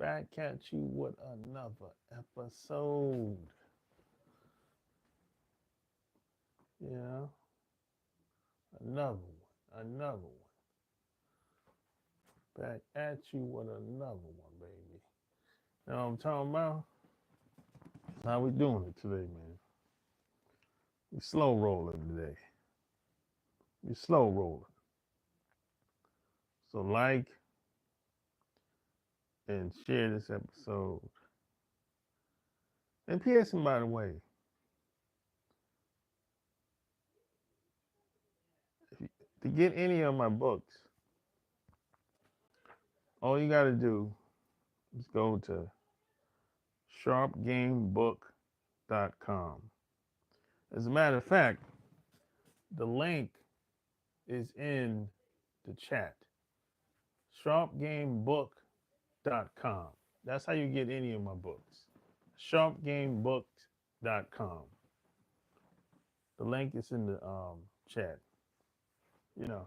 Back at you with another episode. Yeah, another one, another one. Back at you with another one, baby. You know what I'm talking about? How we doing it today, man? We slow rolling today. We slow rolling. So like and share this episode. And P.S. And by the way, to get any of my books, all you got to do is go to SharpGameBook.com. As a matter of fact, the link is in the chat. SharpGameBook.com. That's how you get any of my books. SharpGameBook.com. The link is in the chat. You know.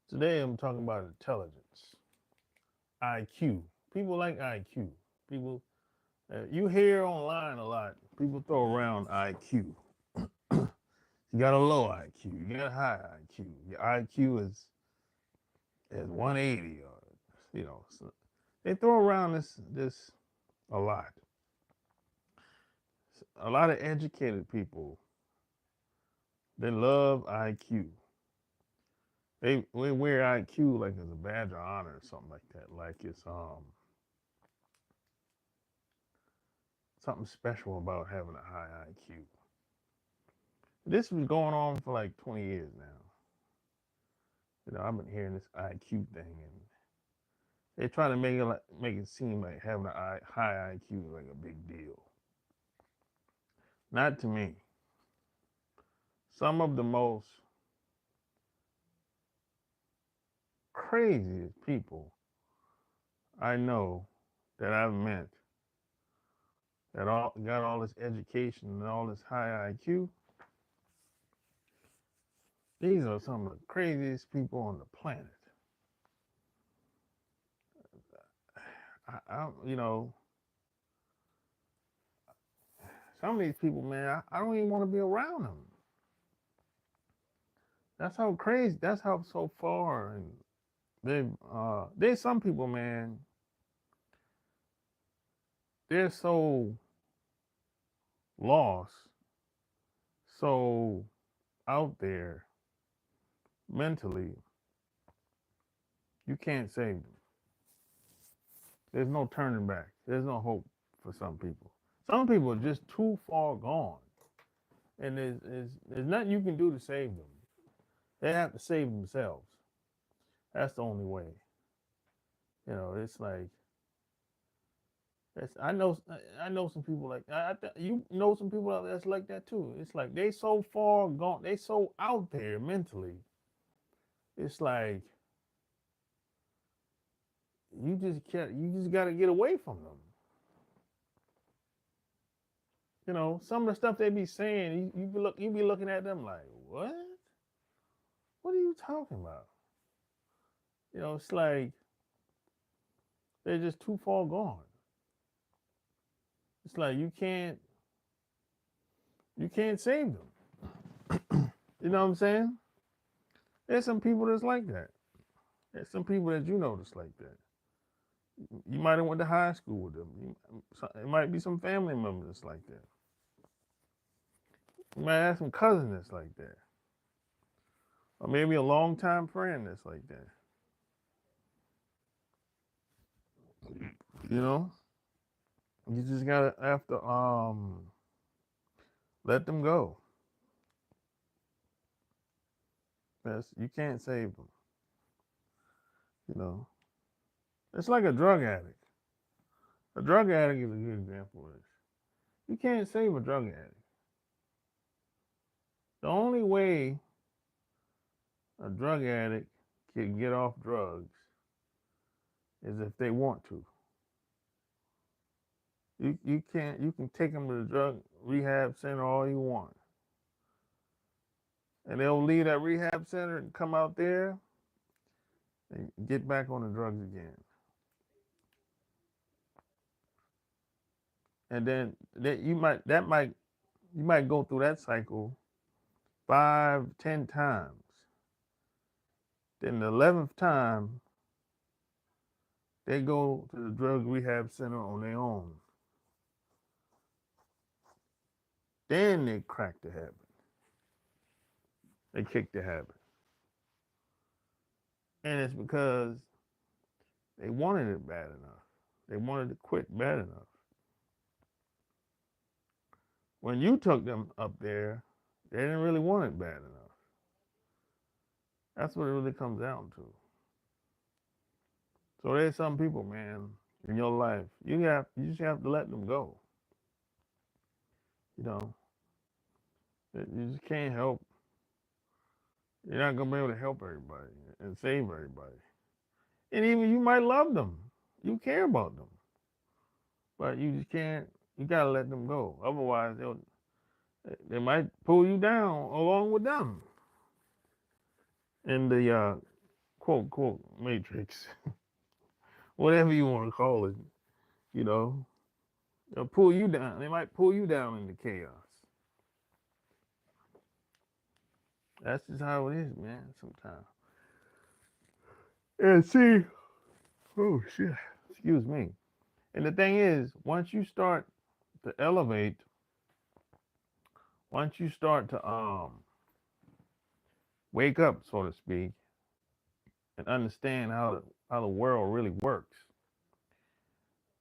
Today I'm talking about intelligence, IQ. People like IQ. People, you hear online a lot. People throw around IQ. You got a low IQ. You got a high IQ. Your IQ is 180, or so they throw around this a lot. A lot of educated people, they love IQ. They wear IQ like it's a badge of honor or something like that. Like it's something special about having a high IQ. This has been going on for like 20 years now. I've been hearing this IQ thing, and they try to make it seem like having a high IQ is like a big deal. Not to me. Some of the most craziest people I know that I've met that got all this education and all this high IQ, these are some of the craziest people on the planet. Some of these people, man, I don't even want to be around them. That's how crazy. That's how so far. And there's some people, man. They're so lost, so out there mentally. You can't save them. There's no turning back. There's no hope for some people. Some people are just too far gone, and there's nothing you can do to save them. They have to save themselves. That's the only way. It's like I know some people like you know some people out there that's like that too. It's like they so far gone, they so out there mentally. It's like you just got to get away from them. Some of the stuff they be saying, you be looking at them like, what? What are you talking about? It's like they're just too far gone. It's like you can't save them. You know what I'm saying? There's some people that's like that. There's some people that that's like that. You might have went to high school with them. It might be some family members that's like that. You might have some cousins that's like that. Or maybe a longtime friend that's like that. You just gotta have to let them go. You can't save them. It's like a drug addict. A drug addict is a good example of this. You can't save a drug addict. The only way a drug addict can get off drugs is if they want to. You can take them to the drug rehab center all you want, and they'll leave that rehab center and come out there and get back on the drugs again. And then you might go through that cycle 5, 10 times. Then the 11th time, they go to the drug rehab center on their own. Then they crack the habit. They kick the habit. And it's because they wanted it bad enough. They wanted to quit bad enough. When you took them up there, they didn't really want it bad enough. That's what it really comes down to. So there's some people, man, in your life, you just have to let them go. You know, you just can't help. You're not gonna be able to help everybody and save everybody. And even you might love them, you care about them, but you just can't. You gotta let them go. Otherwise, they might pull you down along with them in the quote quote matrix, whatever you want to call it. You know, they'll pull you down. They might pull you down into chaos. That's just how it is, man. Sometimes. And see, oh shit, excuse me. And the thing is, once you start to elevate, once you start to wake up, so to speak, and understand how the world really works,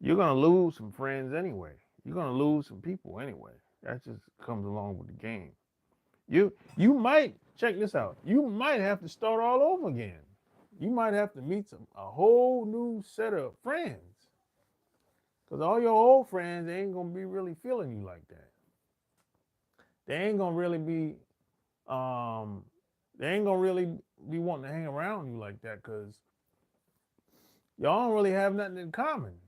you're gonna lose some friends anyway. You're gonna lose some people anyway. That just comes along with the game. You might check this out. You might have to start all over again. You might have to meet a whole new set of friends. Because all your old friends, they ain't gonna be really feeling you like that. They ain't gonna really be wanting to hang around you like that, because y'all don't really have nothing in common.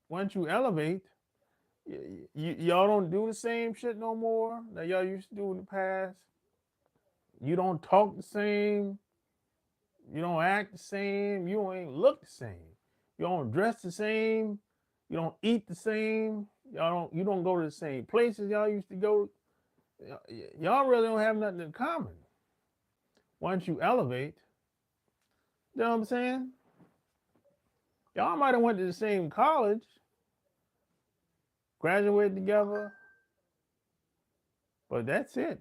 Once you elevate, y'all don't do the same shit no more that y'all used to do in the past. You don't talk the same. You don't act the same. You don't even look the same. You don't dress the same. You don't eat the same. You don't go to the same places y'all used to go. Y'all really don't have nothing in common. Once you elevate, you know what I'm saying? Y'all might have went to the same college, graduated together, but that's it.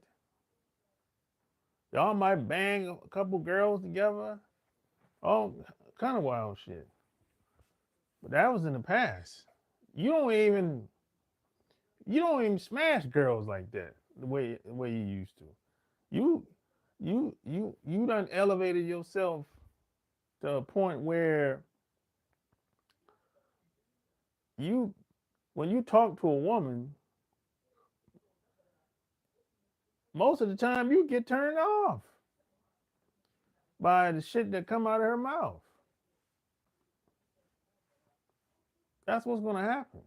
Y'all might bang a couple girls together, all kind of wild shit. But that was in the past. You don't even smash girls like that the way you used to. You done elevated yourself to a point where when you talk to a woman, most of the time you get turned off by the shit that come out of her mouth. That's what's gonna happen.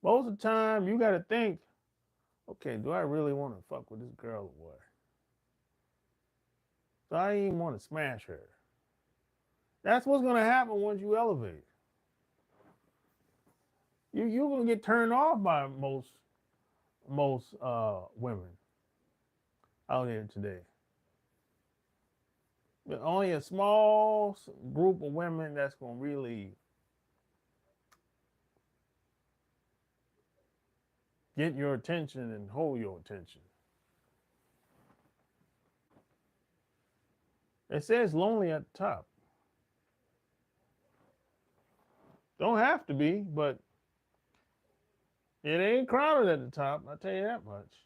Most of the time you gotta think, okay, do I really want to fuck with this girl or what? So I ain't want to smash her. That's what's gonna happen once you elevate. You're gonna get turned off by most women out here today. But only a small group of women that's gonna really get your attention and hold your attention. It says lonely at the top. Don't have to be, but it ain't crowded at the top, I'll tell you that much.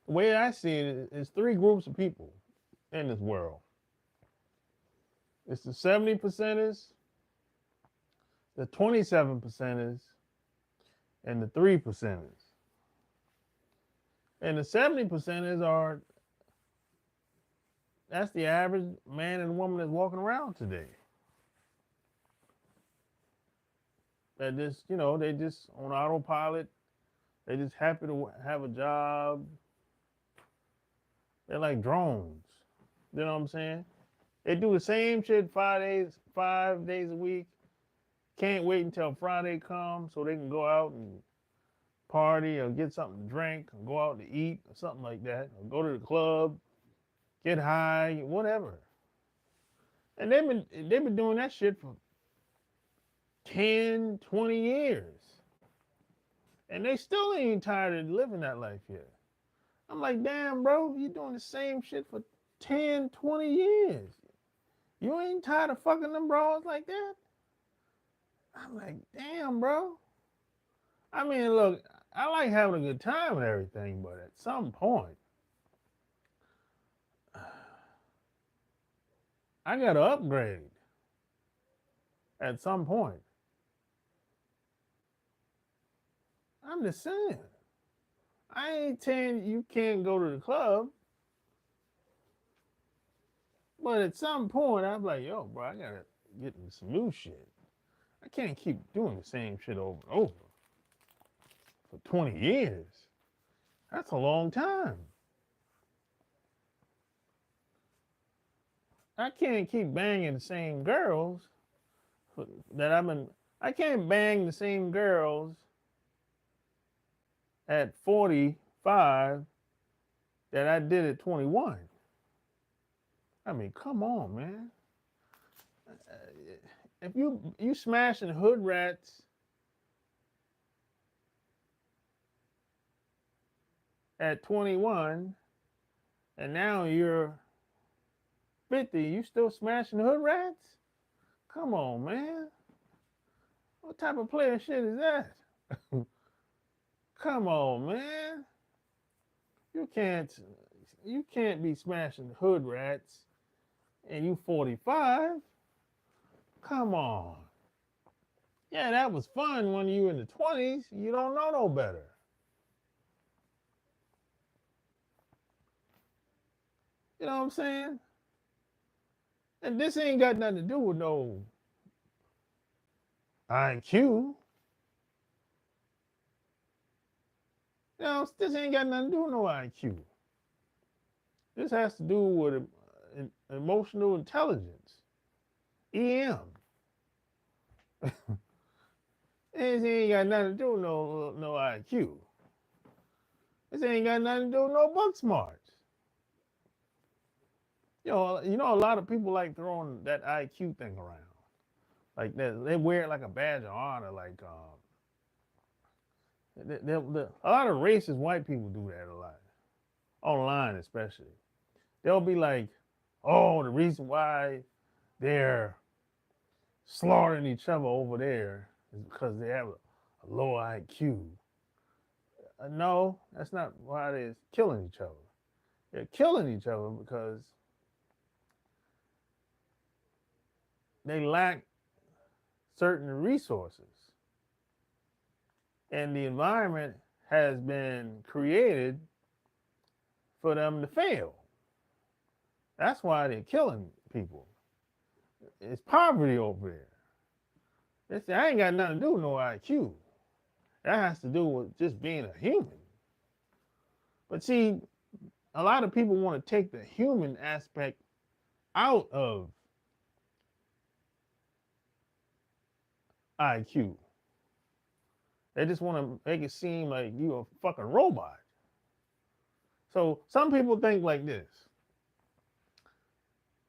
The way I see it is 3 groups of people in this world. It's the 70 percenters, the 27 percenters, and the 3 percenters. And the 70 percenters are That's the average man and woman that's walking around today. That just, they just on autopilot. They just happy to have a job. They're like drones. You know what I'm saying? They do the same shit 5 days a week. Can't wait until Friday comes so they can go out and party or get something to drink or go out to eat or something like that. Or go to the club, get high, whatever. And they've been doing that shit for 10, 20 years. And they still ain't tired of living that life yet. I'm like, damn, bro, you doing the same shit for 10, 20 years. You ain't tired of fucking them bros like that? I'm like, damn, bro. I mean, look, I like having a good time and everything, but at some point, I got to upgrade. At some point. I'm just saying. I ain't saying you can't go to the club. But at some point, I'm like, yo, bro, I got to get into some new shit. I can't keep doing the same shit over and over for 20 years. That's a long time. I can't keep banging the same girls that I can't bang the same girls at 45 that I did at 21. I mean, come on, man. If you smashing hood rats at 21 and now you're 50, you still smashing hood rats? Come on, man. What type of player shit is that? Come on, man. You can't be smashing hood rats and you 45. Come on. Yeah, that was fun when you were in the 20s. You don't know no better. You know what I'm saying? And this ain't got nothing to do with no IQ. This ain't got nothing to do with no IQ. This has to do with emotional intelligence, EM. This ain't got nothing to do with no IQ. This ain't got nothing to do with no book smarts. A lot of people like throwing that IQ thing around. Like that, they wear it like a badge of honor. Like a lot of racist white people do that a lot, online especially. They'll be like, "Oh, the reason why they're slaughtering each other over there is because they have a low IQ." No, that's not why they're killing each other. They're killing each other because they lack certain resources. And the environment has been created for them to fail. That's why they're killing people. It's poverty over there. I ain't got nothing to do with no IQ. That has to do with just being a human. But see, a lot of people want to take the human aspect out of IQ. They just want to make it seem like you're a fucking robot. So some people think like this.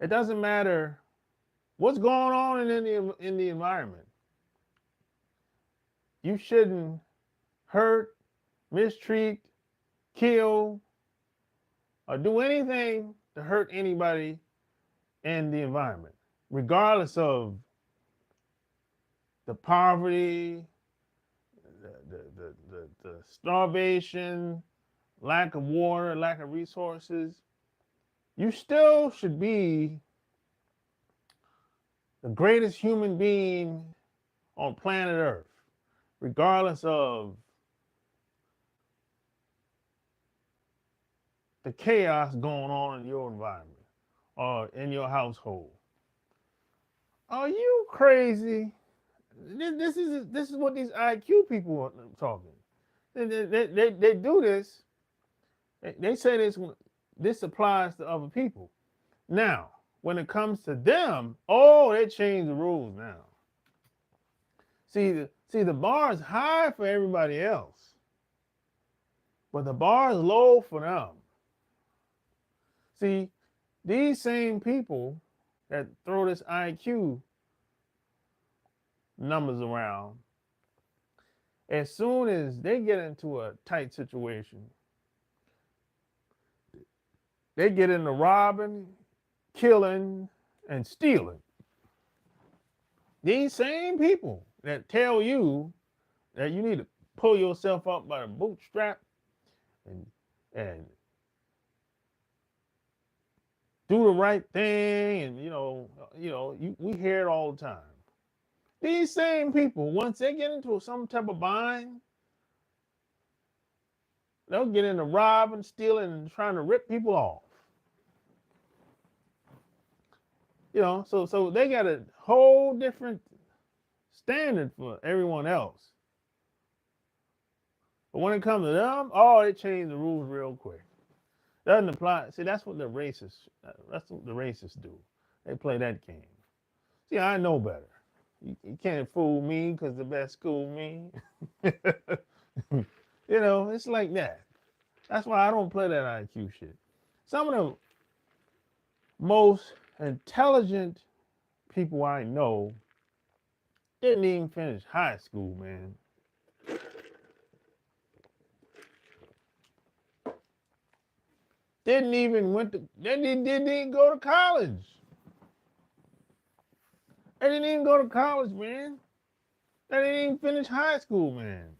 It doesn't matter what's going on in the environment. You shouldn't hurt, mistreat, kill, or do anything to hurt anybody in the environment, regardless of the poverty, the starvation, lack of water, lack of resources. You still should be the greatest human being on planet Earth, regardless of the chaos going on in your environment or in your household. Are you crazy? This is what these IQ people are talking. They do this. They say this applies to other people. Now, when it comes to them, oh, they change the rules now. See, the bar is high for everybody else, but the bar is low for them. See, these same people that throw this IQ numbers around, as soon as they get into a tight situation, they get into robbing, killing, and stealing. These same people that tell you that you need to pull yourself up by the bootstrap and do the right thing, and we hear it all the time. These same people, once they get into some type of bind, they'll get into robbing, stealing, and trying to rip people off. So they got a whole different standard for everyone else. But when it comes to them, oh, they change the rules real quick. Doesn't apply. See, that's what the racists do. They play that game. See, I know better. You can't fool me because the best school me. It's like that. That's why I don't play that IQ shit. Some of the most intelligent people I know didn't even finish high school, man. They didn't even go to college. They didn't even go to college, man. They didn't even finish high school, man.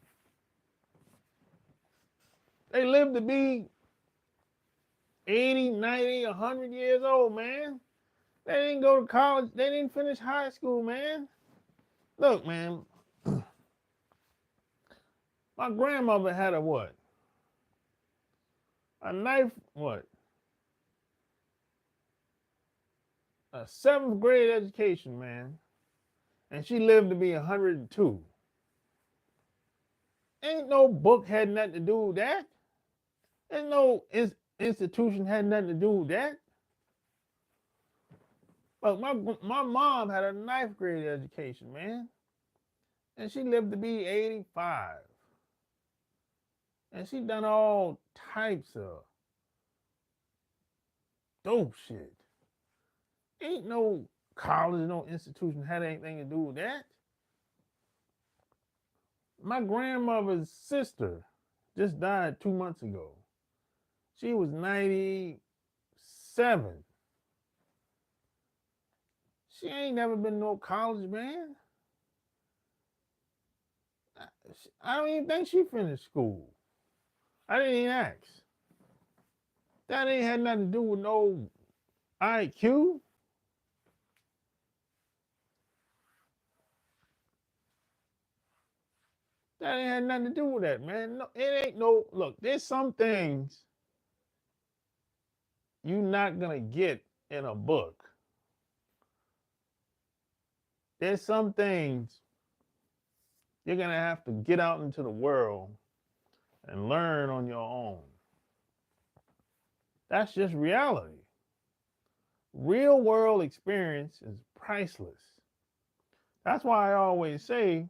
They lived to be 80, 90, 100 years old, man. They didn't go to college. They didn't finish high school, man. Look, man. My grandmother had a what? A knife, what? A 7th grade education, man. And she lived to be 102. Ain't no book had nothing to do with that. Ain't no institution had nothing to do with that. But my mom had a 9th grade education, man. And she lived to be 85. And she done all types of dope shit. Ain't no college, no institution had anything to do with that. My grandmother's sister just died 2 months ago. She was 97. She ain't never been to no college, man. I don't even think she finished school. I didn't even ask. That ain't had nothing to do with no IQ. That ain't had nothing to do with that, man. No, it ain't no, look, there's some things you're not going to get in a book. There's some things you're going to have to get out into the world and learn on your own. That's just reality. Real world experience is priceless. That's why I always say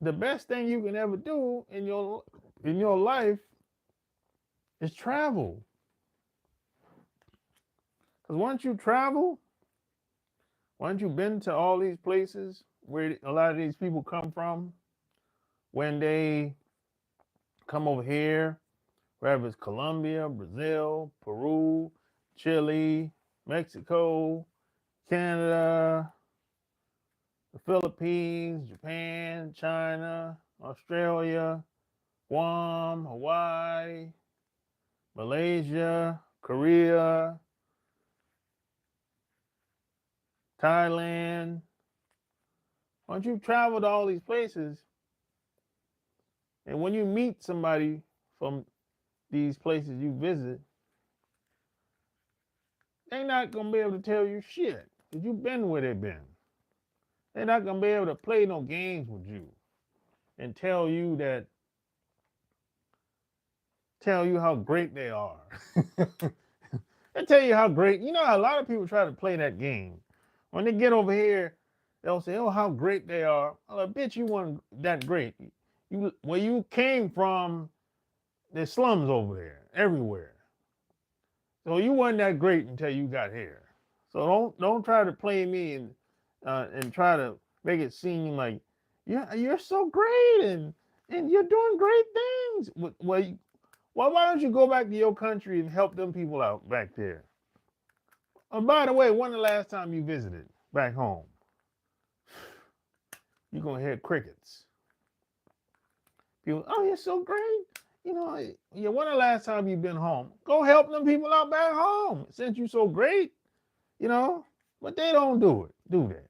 the best thing you can ever do in your life is travel. Because once you travel, once you've been to all these places where a lot of these people come from, when they come over here, whether it's Colombia, Brazil, Peru, Chile, Mexico, Canada, the Philippines, Japan, China, Australia, Guam, Hawaii, Malaysia, Korea, Thailand. Once you've traveled to all these places, and when you meet somebody from these places you visit, They not gonna be able to tell you shit because you've been where they've been. They're not gonna be able to play no games with you and tell you how great they are. They tell you how great. You know, a lot of people try to play that game. When they get over here, they'll say, "Oh, how great they are." I'm like, "Bitch, you weren't that great. Where you came from, there's slums over there, everywhere. So you wasn't that great until you got here. So don't try to play me and try to make it seem like you're so great and you're doing great things. Well, why don't you go back to your country and help them people out back there? Oh, by the way, when the last time you visited back home? You're gonna hear crickets. People, oh, you're so great. You know, yeah, when the last time you've been home? Go help them people out back home since you're so great, you know. But they don't do it, do they?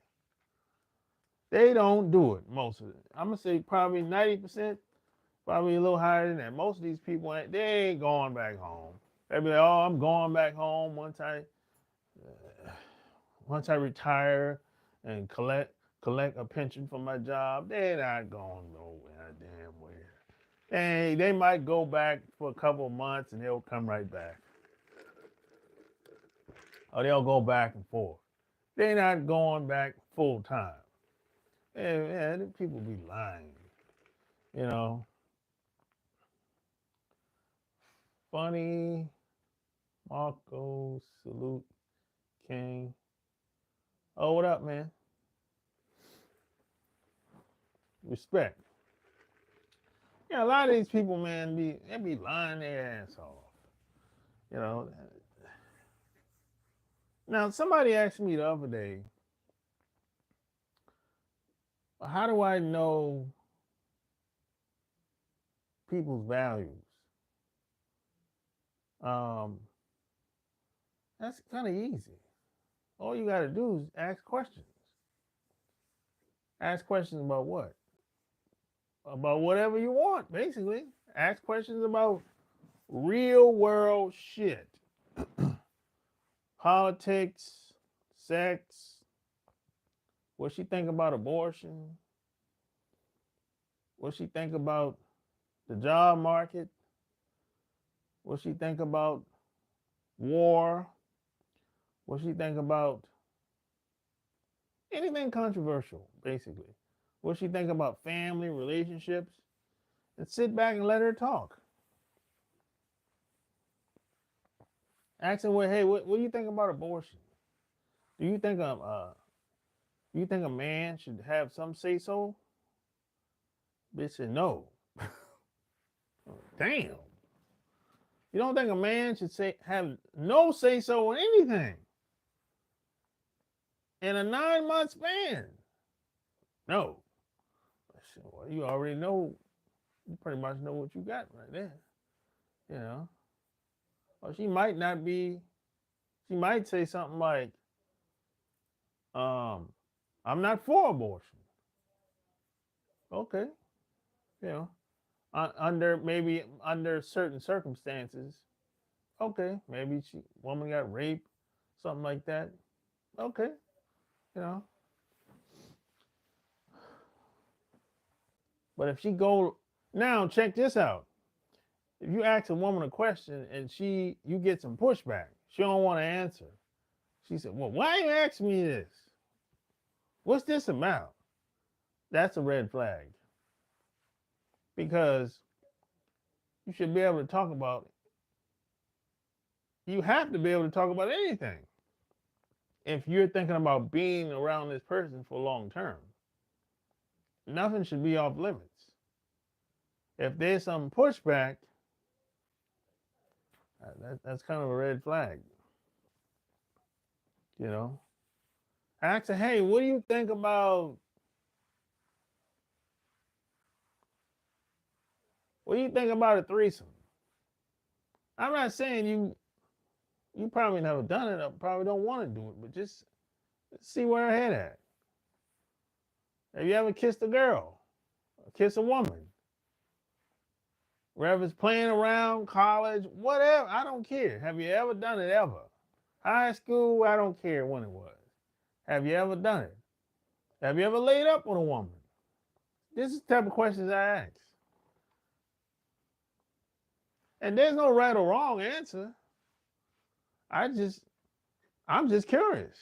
They don't do it, most of it. I'm gonna say probably 90%, probably a little higher than that. Most of these people they ain't going back home. They be like, oh, I'm going back home once I retire and collect a pension from my job. They're not going nowhere damn where. They might go back for a couple of months and they'll come right back. Or they'll go back and forth. They're not going back full time. Yeah, people be lying, you know. Funny, Marco, salute, King. Oh, what up, man? Respect. Yeah, a lot of these people, man, they be lying their ass off. You know. Now, somebody asked me the other day, how do I know people's values? That's kind of easy. All you got to do is ask questions. Ask questions about what? About whatever you want, basically. Ask questions about real world shit. Politics, sex, what she think about abortion, what she think about the job market, what she think about war, what she think about anything controversial, basically. What she think about family, relationships, and sit back and let her talk. Ask her, well, hey, what do you think about abortion? Do you think a man should have some say so? Bitch said no. Damn. You don't think a man should have no say so on anything in a 9-month span? No. Well, you already know. You pretty much know what you got right there. You know. Or she might not be. She might say something like, "I'm not for abortion." Okay. You know. Under certain circumstances. Okay, maybe woman got raped, something like that. Okay, you know. But if she go now, check this out. If you ask a woman a question and you get some pushback, she don't want to answer. She said, "Well, why you ask me this? What's this about?" That's a red flag. Because you should be able to talk about it. You have to be able to talk about anything. If you're thinking about being around this person for long term, nothing should be off limits. If there's some pushback, that's kind of a red flag. You know, ask her, hey, what do you think about? What do you think about a threesome? I'm not saying you probably never done it, or probably don't want to do it, but just see where her head at. Have you ever kissed a girl? Or kiss a woman? Whether it's playing around, college, whatever, I don't care. Have you ever done it ever? High school, I don't care when it was. Have you ever done it? Have you ever laid up with a woman? This is the type of questions I ask. And there's no right or wrong answer. I'm just curious.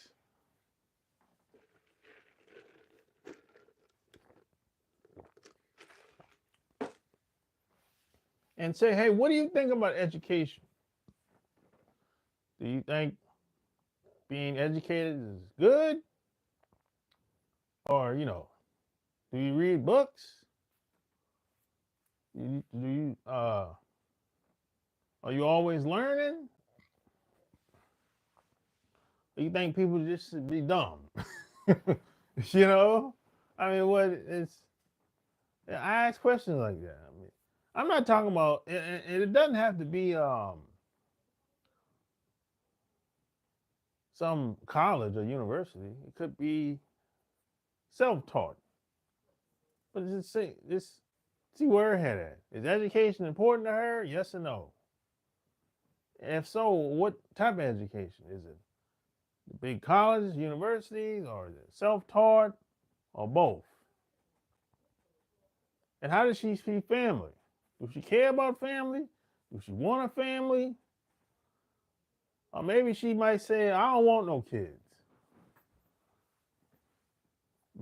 And say, hey, what do you think about education? Do you think being educated is good? Or, do you read books? Are you always learning? Or you think people just should be dumb? you know? I mean, I ask questions like that. I mean, I'm not talking about, and it doesn't have to be some college or university. It could be self-taught. But just see where her head at. Is education important to her? Yes or no? If so, what type of education? Is it the big colleges, universities, or is it self-taught, or both? And how does she see family? Does she care about family? Does she want a family? Or maybe she might say, I don't want no kids.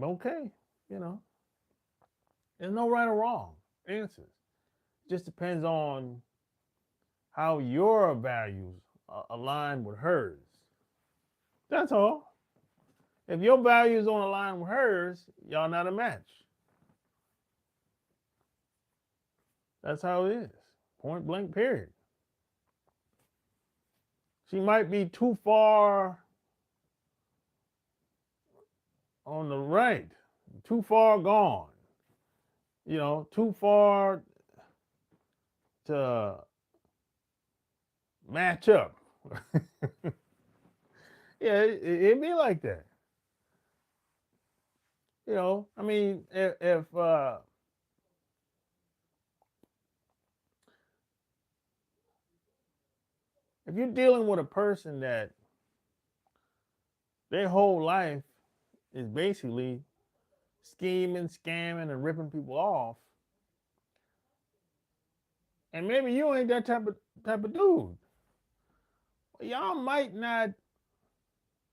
Okay, there's no right or wrong answers. It just depends on how your values align with hers. That's all. If your values don't align with hers, y'all not a match. That's how it is. Point blank, period. She might be too far on the right, too far gone, too far to match up. Yeah, it'd be like that. I mean, if you're dealing with a person that their whole life is basically scheming, scamming, and ripping people off, and maybe you ain't that type of dude, y'all might not.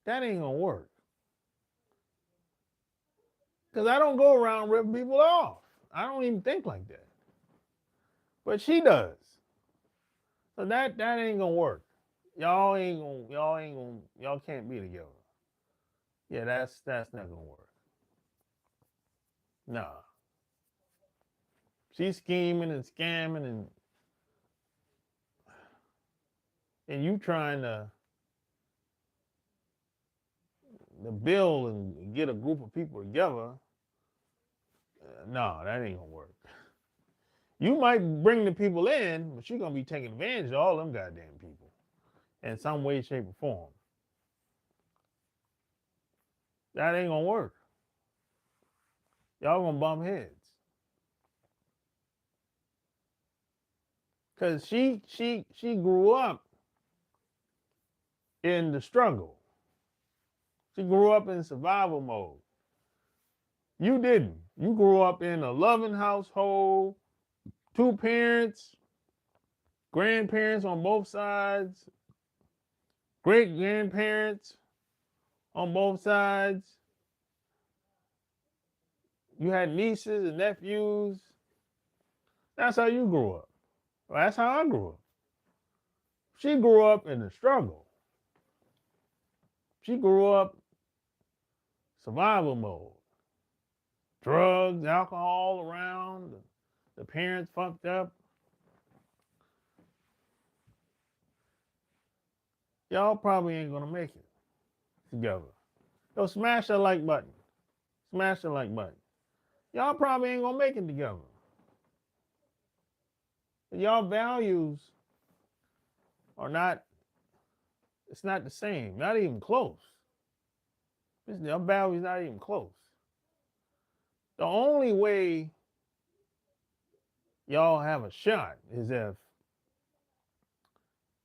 That ain't gonna work. Because I don't go around ripping people off. I don't even think like that. But she does. So that ain't gonna work. Y'all can't be together. Yeah, that's not gonna work. Nah. She's scheming and scamming and you trying to build and get a group of people together. No, that ain't gonna work. You might bring the people in, but you're gonna be taking advantage of all them goddamn people in some way, shape, or form. That ain't gonna work. Y'all gonna bump heads. Cause she grew up in the struggle. She grew up in survival mode. You didn't. You grew up in a loving household, 2 parents, grandparents on both sides, great grandparents on both sides. You had nieces and nephews. That's how you grew up. Well, that's how I grew up. She grew up in the struggle. She grew up survival mode. Drugs, alcohol around, the parents fucked up. Y'all probably ain't gonna make it together. Yo, smash that like button. Smash the like button. Y'all probably ain't gonna make it together. Y'all values are not, it's not the same, not even close. Your values not even close. The only way y'all have a shot is if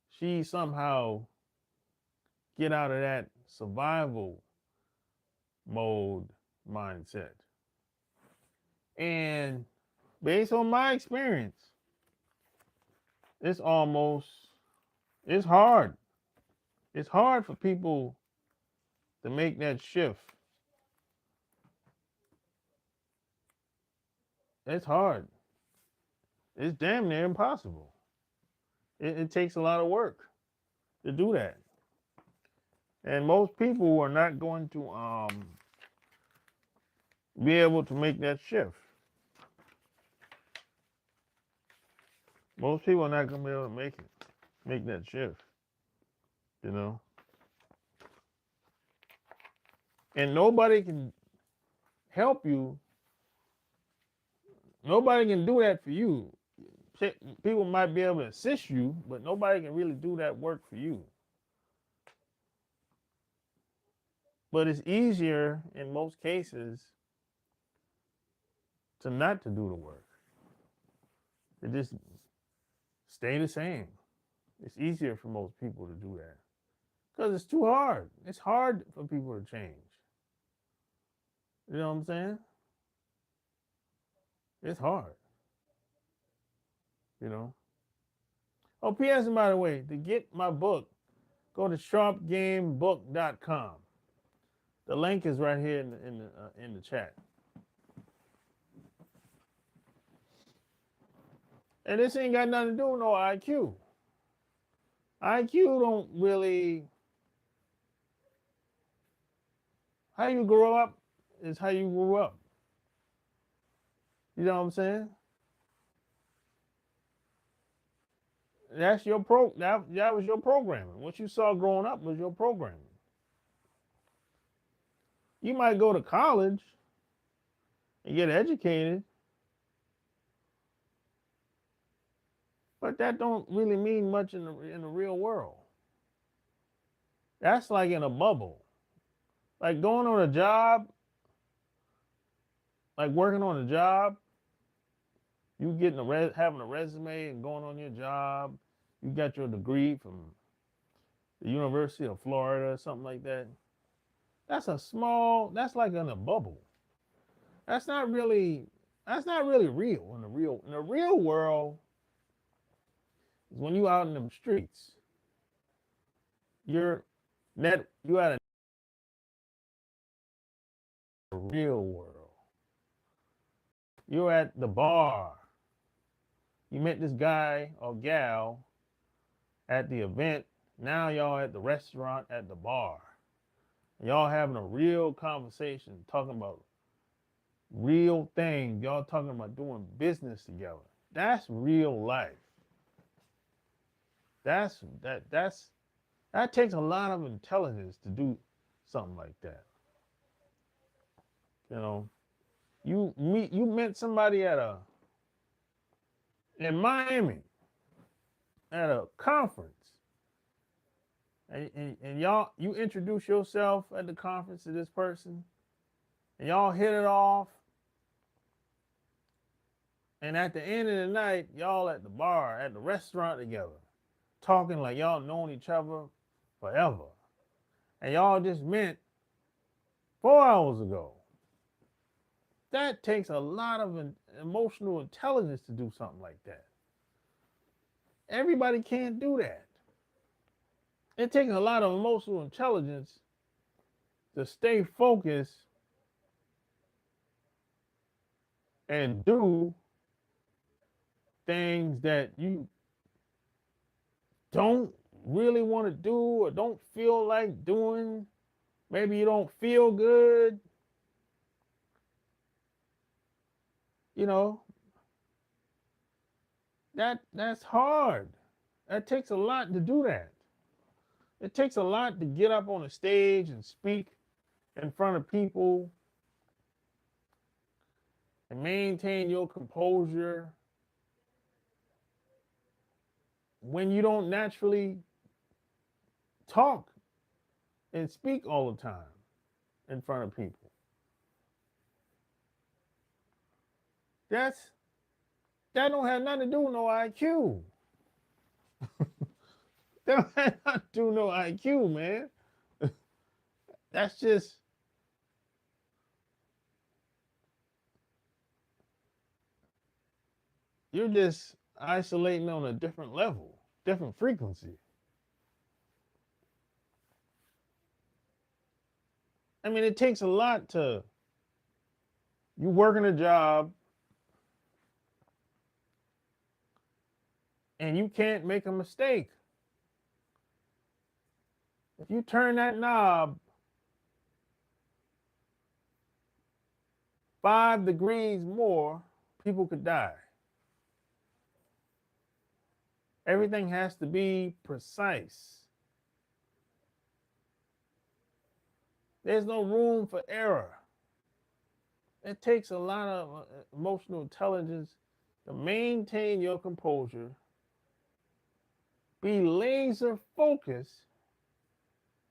she somehow get out of that survival mode mindset. And based on my experience, it's almost, it's hard. It's hard for people to make that shift. It's hard. It's damn near impossible. It takes a lot of work to do that. And most people are not going to be able to make that shift. Most people are not going to be able to make that shift, you know. And nobody can help you. Nobody can do that for you. People might be able to assist you, but nobody can really do that work for you. But it's easier in most cases to not to do the work. To just stay the same. It's easier for most people to do that because it's too hard. It's hard for people to change. You know what I'm saying? It's hard. You know. Oh, P.S. and by the way, to get my book, go to SharpGameBook.com. The link is right here in the chat. And this ain't got nothing to do with no IQ. IQ don't really. How you grow up is how you grew up. You know what I'm saying? That's your that was your programming. What you saw growing up was your programming. You might go to college and get educated, but that don't really mean much in the real world. That's like in a bubble. Like going on a job, like working on a job, you getting having a resume and going on your job, you got your degree from the University of Florida or something like that. That's that's like in a bubble. That's not really real in the real world is when you out in the streets. You at a real world. You're at the bar. You met this guy or gal at the event. Now y'all at the restaurant at the bar. Y'all having a real conversation, talking about real things. Y'all talking about doing business together. That's real life. That takes a lot of intelligence to do something like that. You know, you met somebody in Miami at a conference. And you introduce yourself at the conference to this person, and y'all hit it off. And at the end of the night, y'all at the bar, at the restaurant together, talking like y'all known each other forever. And y'all just met 4 hours ago. That takes a lot of emotional intelligence to do something like that. Everybody can't do that. It takes a lot of emotional intelligence to stay focused and do things that you don't really want to do or don't feel like doing. Maybe you don't feel good. You know, that's hard. That takes a lot to do that. It takes a lot to get up on a stage and speak in front of people and maintain your composure when you don't naturally talk and speak all the time in front of people. That don't have nothing to do with no IQ. That don't have nothing to do with no IQ, man. That's just, you're just isolating on a different level, different frequency. I mean, it takes a lot to, you working a job and you can't make a mistake. If you turn that knob 5 degrees more, people could die. Everything has to be precise. There's no room for error. It takes a lot of emotional intelligence to maintain your composure, be laser focused,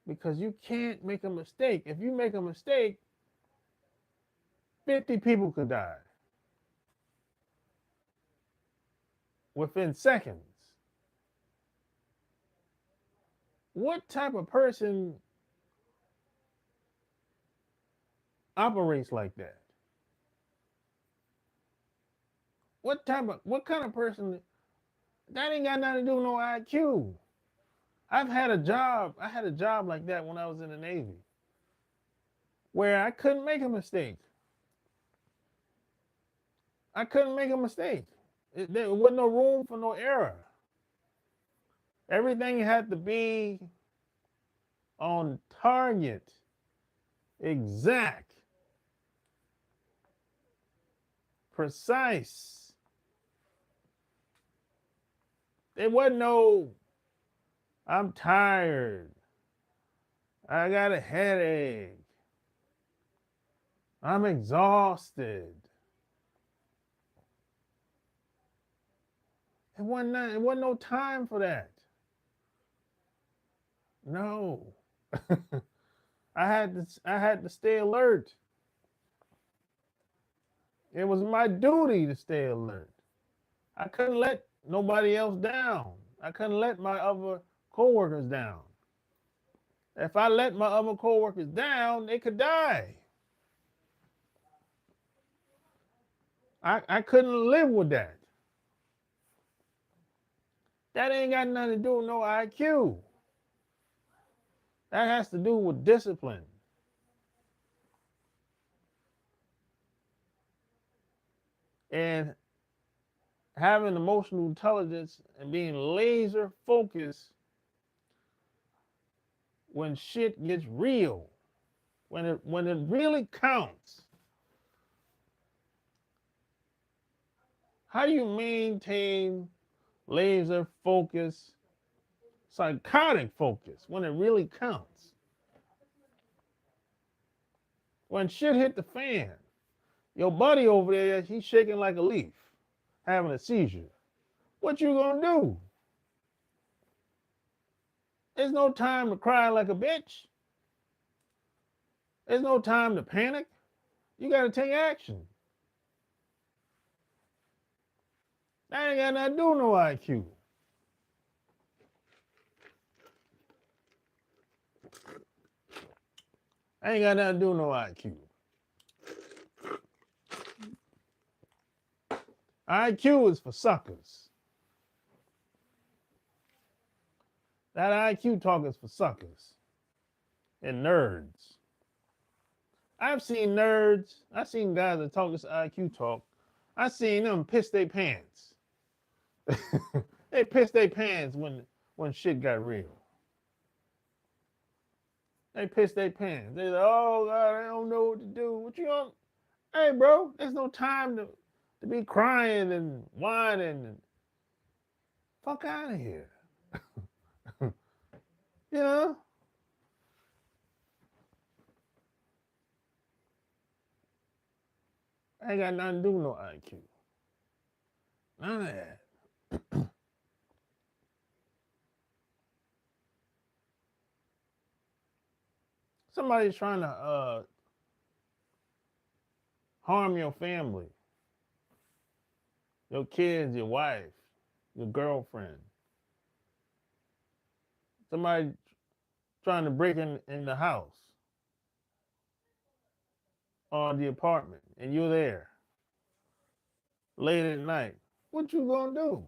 because you can't make a mistake. If you make a mistake, 50 people could die within seconds. What type of person operates like that? What kind of person? That ain't got nothing to do with no IQ. I had a job like that when I was in the Navy, where I couldn't make a mistake. I couldn't make a mistake. There wasn't no room for no error. Everything had to be on target, exact, precise. There wasn't no, I'm tired, I got a headache, I'm exhausted. It wasn't no time for that. No. I had to stay alert. It was my duty to stay alert. I couldn't let nobody else down. I couldn't let my other coworkers down. If I let my other coworkers down, they could die. I couldn't live with that. That ain't got nothing to do with no IQ. That has to do with discipline. And having emotional intelligence and being laser focused when shit gets real, when it really counts. How do you maintain laser focus, psychotic focus when it really counts? When shit hit the fan, your buddy over there, he's shaking like a leaf, having a seizure. What you gonna do? There's no time to cry like a bitch. There's no time to panic. You gotta take action. That ain't got nothing to do with no IQ. I ain't got nothing to do with no IQ. IQ is for suckers. That IQ talk is for suckers and nerds. I've seen nerds. I've seen guys that talk this IQ talk. I've seen them piss their pants. They piss their pants when shit got real. They piss their pants. They like, oh God, I don't know what to do. What you on? Hey, bro, there's no time to be crying and whining. And fuck out of here. You know? I ain't got nothing to do with no IQ. None of that. Somebody's trying to harm your family, your kids, your wife, your girlfriend. Somebody trying to break in the house. or the apartment and you're there late at night, what you gonna do?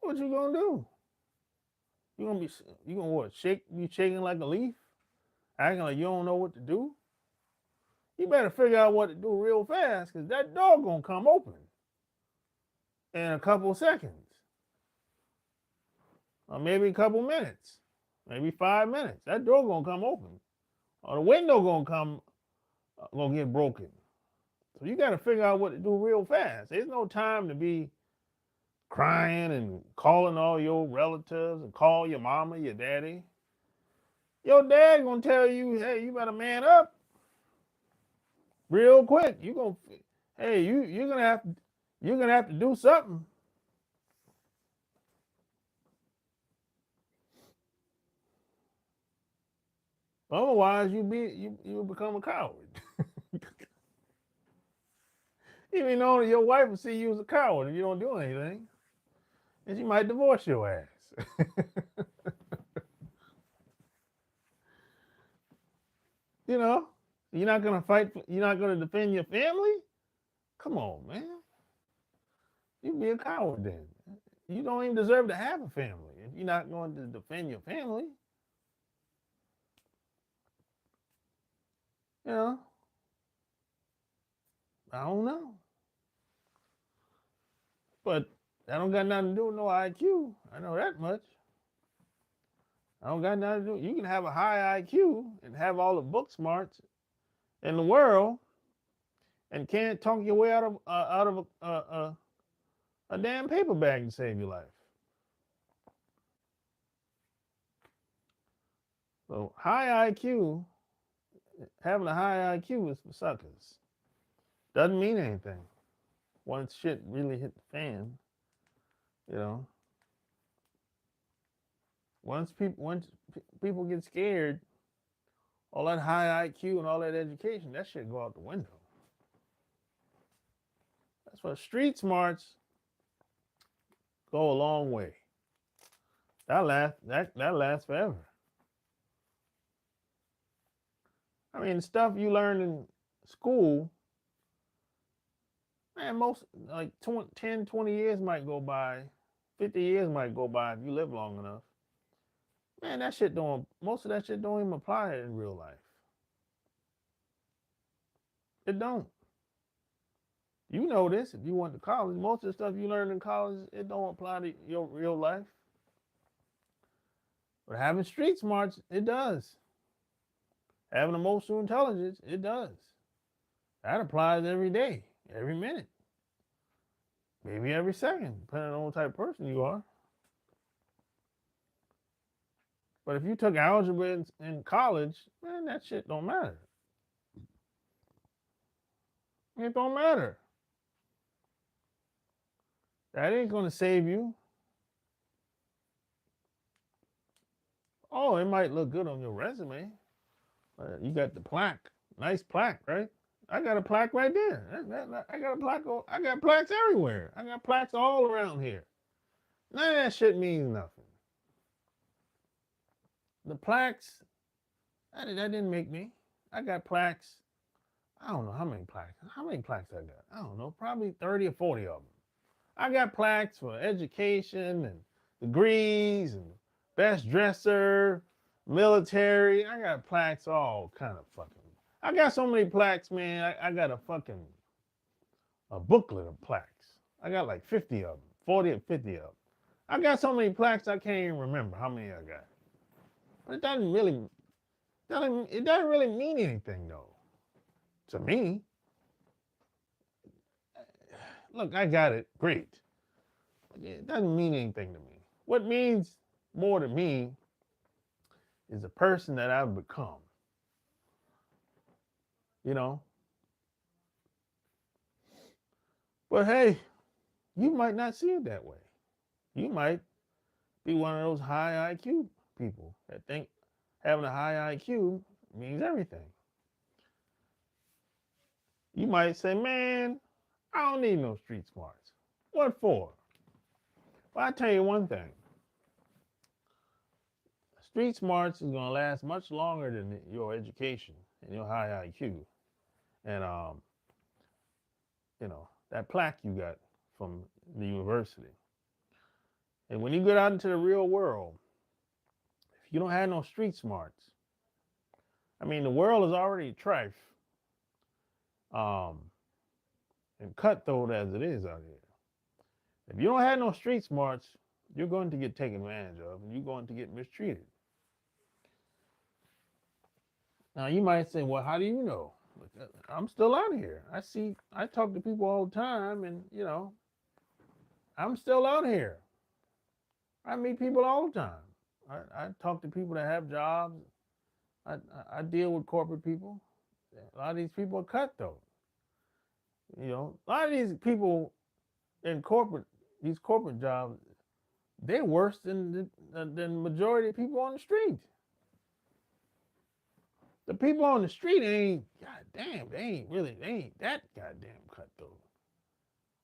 What you gonna do? You gonna what? You shaking like a leaf, acting like you don't know what to do. You better figure out what to do real fast, cause that door gonna come open in a couple of seconds, or maybe a couple minutes, maybe 5 minutes. That door gonna come open, or the window gonna get broken. So you gotta figure out what to do real fast. There's no time to be crying and calling all your relatives and call your mama, your daddy. Your dad gonna tell you, hey, you better man up real quick. Hey, you're gonna have to do something. Otherwise, you become a coward. Even though your wife will see you as a coward if you don't do anything, and she might divorce your ass. You know, you're not gonna fight. You're not gonna defend your family. Come on, man. You be a coward then. You don't even deserve to have a family if you're not going to defend your family. You know, I don't know. But that don't got nothing to do with no IQ. I know that much. I don't got nothing to do. You can have a high IQ and have all the book smarts in the world and can't talk your way out of a damn paper bag to save your life. So high IQ, having a high IQ is for suckers. Doesn't mean anything. Once shit really hit the fan, you know. Once people get scared, all that high IQ and all that education, that shit go out the window. That's why street smarts go a long way. That lasts forever. I mean, the stuff you learn in school, man, most like 10, 20 years might go by, 50 years might go by if you live long enough. Man, most of that shit don't even apply in real life. It don't. You know this if you went to college. Most of the stuff you learn in college, it don't apply to your real life. But having street smarts, it does. Having emotional intelligence, it does. That applies every day, every minute, maybe every second, depending on what type of person you are. But if you took algebra in college, man, that shit don't matter. It don't matter. That ain't gonna save you. Oh, it might look good on your resume. You got the plaque, nice plaque, right? I got a plaque right there. I got a plaque. I got plaques everywhere. I got plaques all around here. None of that shit means nothing. The plaques, that didn't make me. I got plaques. I don't know how many plaques. How many plaques I got? I don't know. Probably 30 or 40 of them. I got plaques for education and degrees and best dresser, military. I got plaques all kind of fucking. I got so many plaques, man. I got a booklet of plaques. I got like 50 of them, 40 or 50 of them. I got so many plaques I can't even remember how many I got. But it doesn't really mean anything though. To me. Look, I got it. Great. It doesn't mean anything to me. What means more to me is the person that I've become. You know? But hey, you might not see it that way. You might be one of those high IQ people that think having a high IQ means everything. You might say, man, I don't need no street smarts. What for? Well, I tell you one thing. street smarts is gonna last much longer than your education and your high IQ and that plaque you got from the university. And when you get out into the real world, if you don't have no street smarts, I mean, the world is already trife um, and cutthroat as it is out here. If you don't have no street smarts, you're going to get taken advantage of and you're going to get mistreated. Now, you might say, well, how do you know? I'm still out here. I talk to people all the time, and, I'm still out here. I meet people all the time. I talk to people that have jobs. I deal with corporate people. A lot of these people are cutthroat. A lot of these people in these corporate jobs, they're worse than the majority of people on the street. The people on the street ain't, goddamn, they ain't that goddamn cutthroat.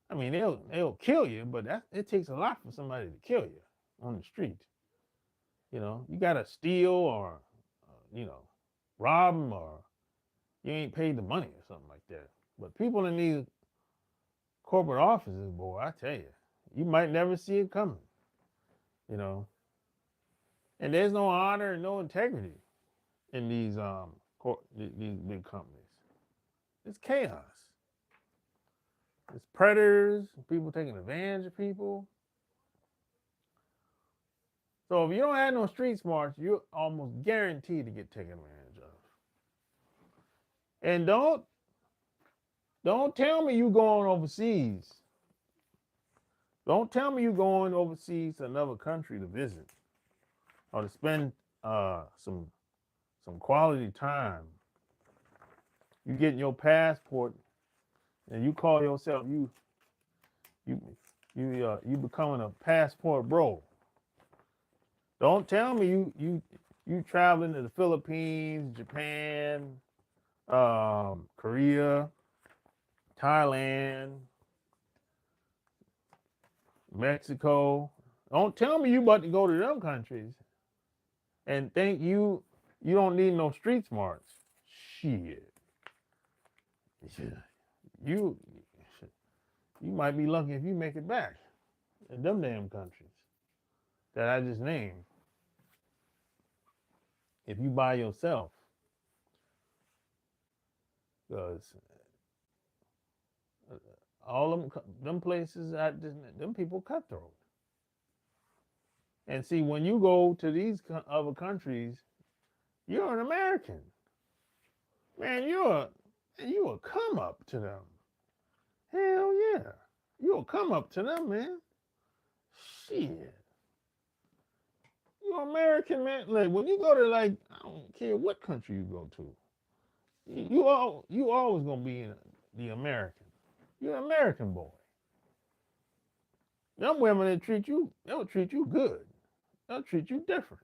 I mean, they'll kill you, but it takes a lot for somebody to kill you on the street. You gotta steal or, rob them, or you ain't paid the money or something like that. But people in these corporate offices, boy, I tell you, you might never see it coming. And there's no honor and no integrity in these big companies. It's chaos. It's predators, people taking advantage of people. So if you don't have no street smarts, you're almost guaranteed to get taken advantage of. And don't tell me you going overseas. Don't tell me you going overseas to another country to visit or to spend some quality time. You getting your passport and you call yourself you becoming a passport bro. Don't tell me you traveling to the Philippines, Japan, Korea, Thailand, Mexico. Don't tell me you about to go to them countries and think you don't need no street smarts. Shit. You might be lucky if you make it back in them damn countries that I just named. If you by yourself. Because all them places, them people cutthroat. And see, when you go to these other countries, you're an American. Man, you will come up to them. Hell yeah. You'll come up to them, man. Shit. You're American, man. Like, when you go to, I don't care what country you go to, you always gonna be the American. You're an American boy. Them women they'll treat you good. They'll treat you different.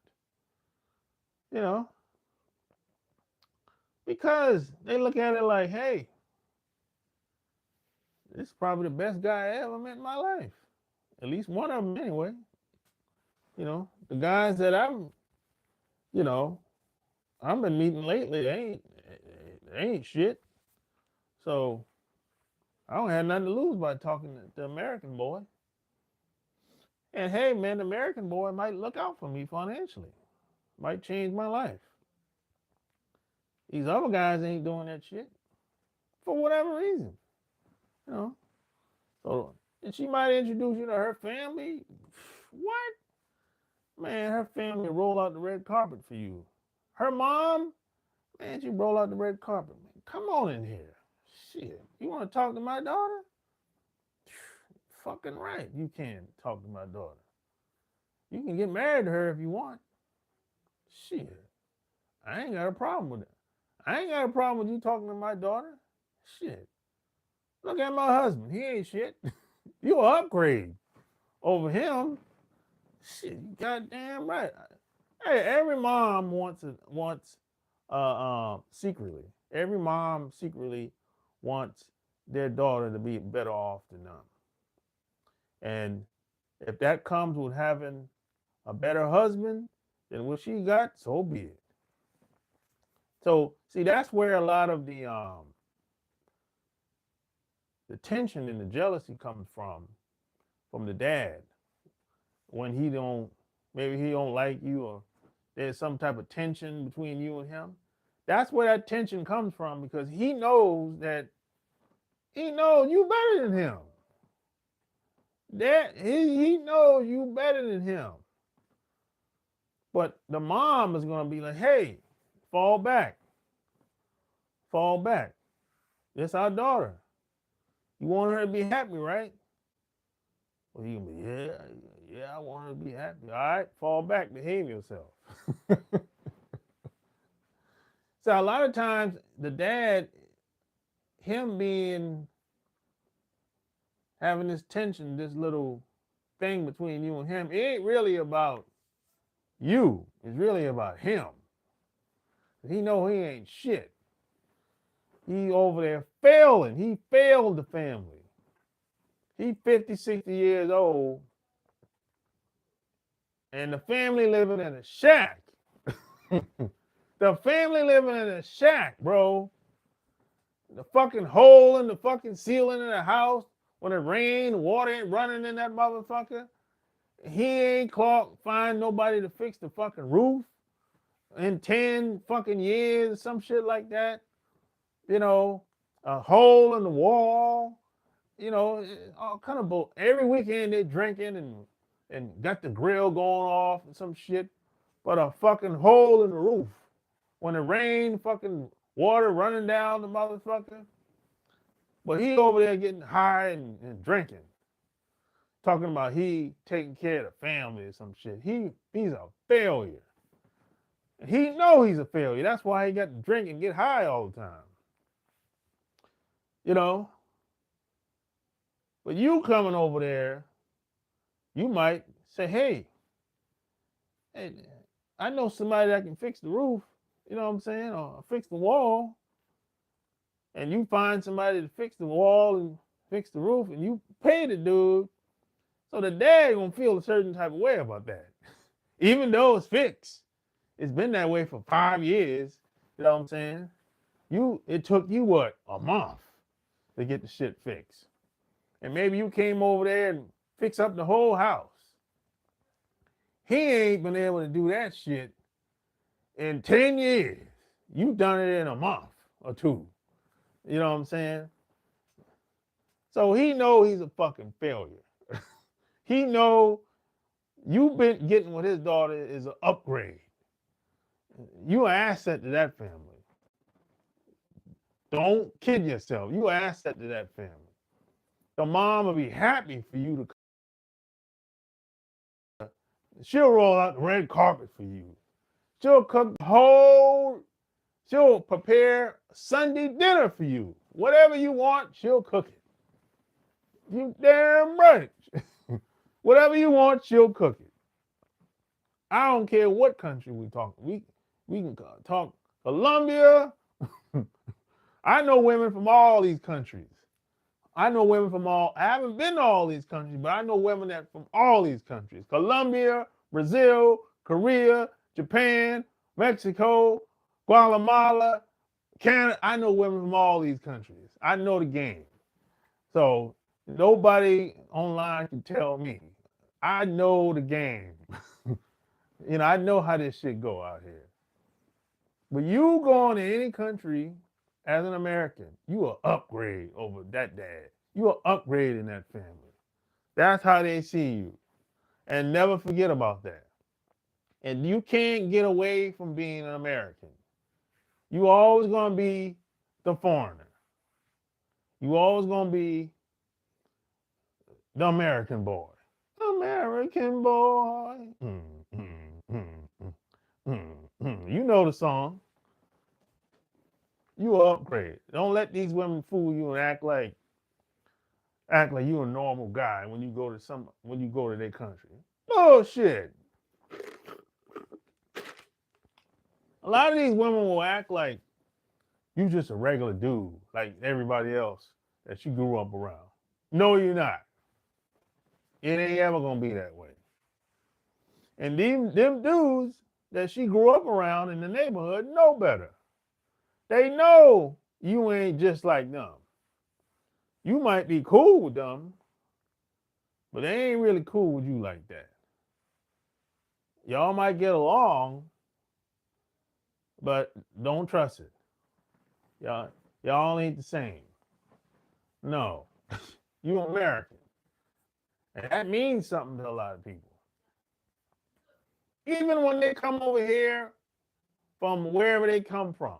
Because they look at it like, hey, this is probably the best guy I ever met in my life. At least one of them anyway. The guys that I've been meeting lately, they ain't shit. So I don't have nothing to lose by talking to the American boy. And hey, man, the American boy might look out for me financially. Might change my life. These other guys ain't doing that shit for whatever reason. So, and she might introduce you to her family. What? Man, her family roll out the red carpet for you. Her mom, man, she roll out the red carpet. Man, come on in here. Shit, you want to talk to my daughter? Fucking right, you can talk to my daughter. You can get married to her if you want. Shit, I ain't got a problem with it. I ain't got a problem with you talking to my daughter. Shit, look at my husband. He ain't shit. You an upgrade over him. Shit, you goddamn right. Hey, every mom wants secretly. Every mom secretly wants their daughter to be better off than them. And if that comes with having a better husband And what she got, so be it. So see, that's where a lot of the tension and the jealousy comes from the dad when he don't, maybe he don't like you, or there's some type of tension between you and him. That's where that tension comes from, because he knows you better than him. That he knows you better than him. But the mom is gonna be like, hey, fall back. Fall back. It's our daughter. You want her to be happy, right? Well, he gonna be, yeah, I want her to be happy. All right, fall back, behave yourself. So a lot of times the dad, him having this tension, this little thing between you and him, it ain't really about you. It's really about him. He know he ain't shit. He over there failing. He failed the family. He 50, 60 years old, and the family living in a shack. The family living in a shack, bro. The fucking hole in the fucking ceiling of the house, when it rain, water ain't running in that motherfucker. He ain't find nobody to fix the fucking roof in 10 fucking years, some shit like that. You know, a hole in the wall. You know, all kind of bull. Every weekend they're drinking and got the grill going off and some shit, but a fucking hole in the roof. When it rain, fucking water running down the motherfucker. But he over there getting high and drinking. Talking about he taking care of the family or some shit. He's a failure. He know he's a failure. That's why he got to drink and get high all the time. You know? But you coming over there, you might say, hey, I know somebody that can fix the roof, you know what I'm saying, or fix the wall. And you find somebody to fix the wall and fix the roof, and you pay the dude. So the dad gonna feel a certain type of way about that. Even though it's fixed. It's been that way for 5 years. You know what I'm saying? It took you what? A month to get the shit fixed. And maybe you came over there and fixed up the whole house. He ain't been able to do that shit in 10 years. You done it in a month or two. You know what I'm saying? So he know he's a fucking failure. He know you been getting with his daughter is an upgrade. You an asset to that family. Don't kid yourself. You an asset to that family. The mom will be happy for you to. She'll roll out the red carpet for you. She'll cook she'll prepare Sunday dinner for you. Whatever you want, she'll cook it. You damn right. Whatever you want, she'll cook it. I don't care what country we talk. We can talk Colombia. I know women from all these countries. I haven't been to all these countries, but I know women that from all these countries. Colombia, Brazil, Korea, Japan, Mexico, Guatemala, Canada. I know women from all these countries. I know the game. So nobody online can tell me. I know the game. I know how this shit go out here. But you going to any country as an American, you will upgrade over that dad. You will upgrade in that family. That's how they see you. And never forget about that. And you can't get away from being an American. You always going to be the foreigner. You always going to be the American boy. American boy. You know the song. You upgrade. Don't let these women fool you and act like you're a normal guy when you go to their country. Bullshit. A lot of these women will act like you just a regular dude, like everybody else that you grew up around. No, you're not. It ain't ever gonna be that way. And them dudes, that she grew up around in the neighborhood know better. They know you ain't just like them. You might be cool with them, but they ain't really cool with you like that. Y'all might get along, but don't trust it. Y'all ain't the same. No, you American. And that means something to a lot of people. Even when they come over here from wherever they come from,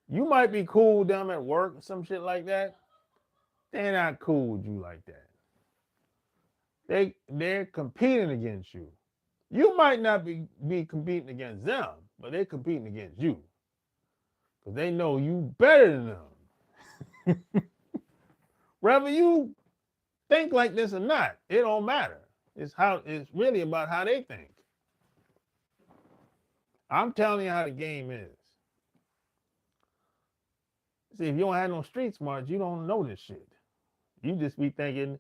you might be cool with them at work or some shit like that. They're not cool with you like that. They're competing against you. You might not be competing against them, but they're competing against you. Because they know you better than them. Whether you think like this or not, it don't matter. It's really about how they think. I'm telling you how the game is. See, if you don't have no street smarts, you don't know this shit. You just be thinking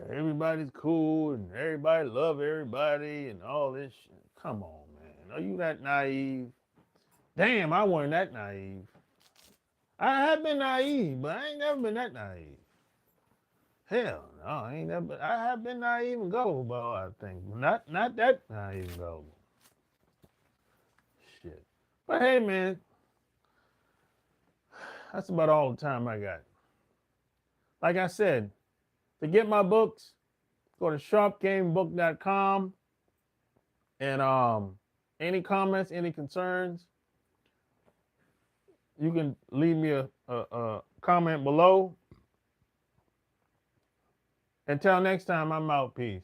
everybody's cool and everybody love everybody and all this shit. Come on, man. Are you that naive? Damn, I wasn't that naive. I have been naive, but I ain't never been that naive. Hell no, I ain't never. I have been naive and gullible about a lot of things. Not that naive and gullible. Shit. But hey, man, that's about all the time I got. Like I said, to get my books, go to SharpGameBook.com. And any comments, any concerns, you can leave me a comment below. Until next time, I'm out. Peace.